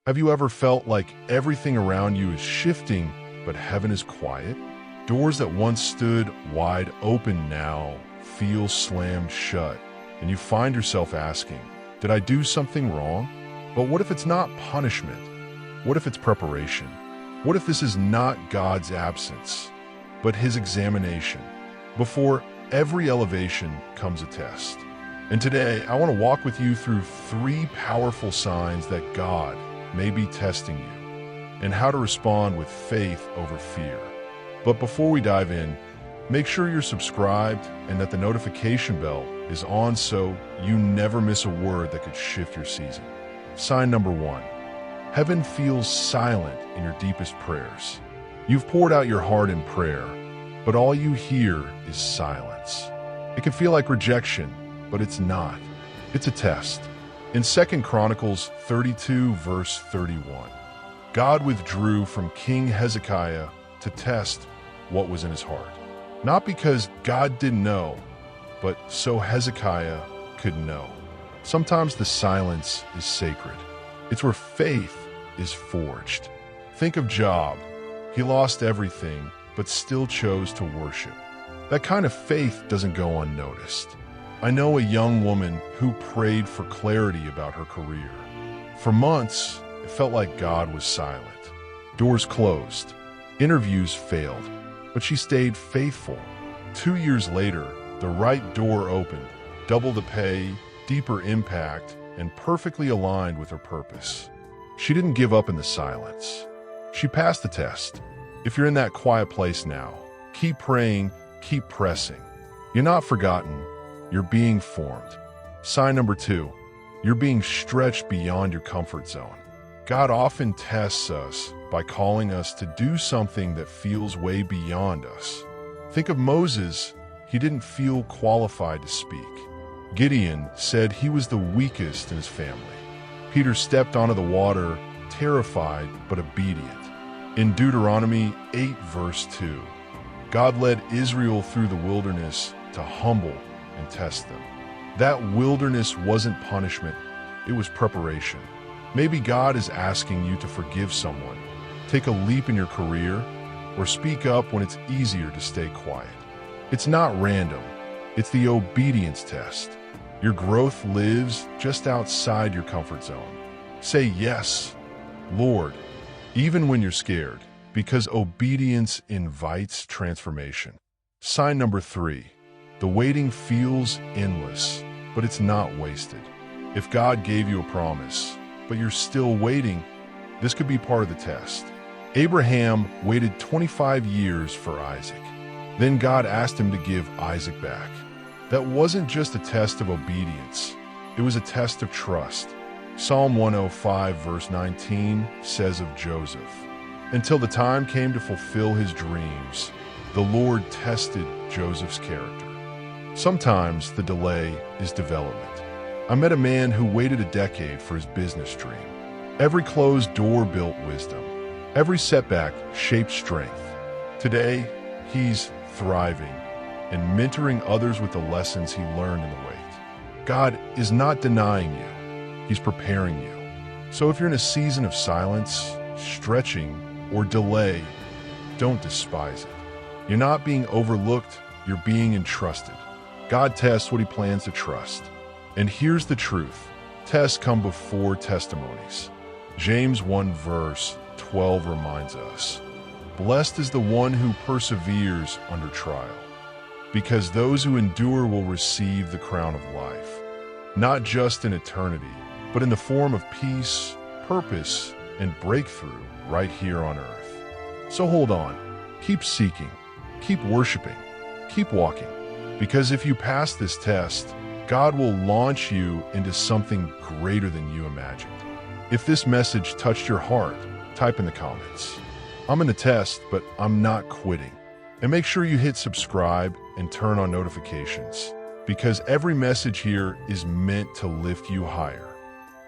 Have you ever felt like everything around you is shifting, but heaven is quiet? Doors that once stood wide open now feel slammed shut, and you find yourself asking, did I do something wrong? But what if it's not punishment? What if it's preparation? What if this is not God's absence, but His examination? Before every elevation comes a test. And today, I want to walk with you through 3 powerful signs that God may be testing you, and how to respond with faith over fear. But before we dive in, make sure you're subscribed and that the notification bell is on so you never miss a word that could shift your season. Sign number 1. Heaven feels silent in your deepest prayers. You've poured out your heart in prayer, but all you hear is silence. It can feel like rejection, but it's not. It's a test. In 2 Chronicles 32, verse 31, God withdrew from King Hezekiah to test what was in his heart. Not because God didn't know, but so Hezekiah could know. Sometimes the silence is sacred. It's where faith is forged. Think of Job. He lost everything, but still chose to worship. That kind of faith doesn't go unnoticed. I know a young woman who prayed for clarity about her career. For months, it felt like God was silent. Doors closed. Interviews failed, but she stayed faithful. 2 years later, the right door opened, double the pay, deeper impact, and perfectly aligned with her purpose. She didn't give up in the silence. She passed the test. If you're in that quiet place now, keep praying, keep pressing. You're not forgotten. You're being formed. Sign number 2, you're being stretched beyond your comfort zone. God often tests us by calling us to do something that feels way beyond us. Think of Moses. He didn't feel qualified to speak. Gideon said he was the weakest in his family. Peter stepped onto the water, terrified but obedient. In Deuteronomy 8, verse 2, God led Israel through the wilderness to humble and test them. That wilderness wasn't punishment, it was preparation. Maybe God is asking you to forgive someone, take a leap in your career, or speak up when it's easier to stay quiet. It's not random, it's the obedience test. Your growth lives just outside your comfort zone. Say yes, Lord, even when you're scared, because obedience invites transformation. Sign number 3. The waiting feels endless, but it's not wasted. If God gave you a promise, but you're still waiting, this could be part of the test. Abraham waited 25 years for Isaac. Then God asked him to give Isaac back. That wasn't just a test of obedience, it was a test of trust. Psalm 105, verse 19 says of Joseph, until the time came to fulfill his dreams, the Lord tested Joseph's character. Sometimes the delay is development. I met a man who waited a decade for his business dream. Every closed door built wisdom. Every setback shaped strength. Today, he's thriving and mentoring others with the lessons he learned in the wait. God is not denying you. He's preparing you. So if you're in a season of silence, stretching, or delay, don't despise it. You're not being overlooked, you're being entrusted. God tests what He plans to trust. And here's the truth. Tests come before testimonies. James 1 verse 12 reminds us, blessed is the one who perseveres under trial, because those who endure will receive the crown of life, not just in eternity, but in the form of peace, purpose, and breakthrough right here on earth. So hold on, keep seeking, keep worshiping, keep walking. Because if you pass this test, God will launch you into something greater than you imagined. If this message touched your heart, type in the comments, I'm in the test, but I'm not quitting. And make sure you hit subscribe and turn on notifications, because every message here is meant to lift you higher.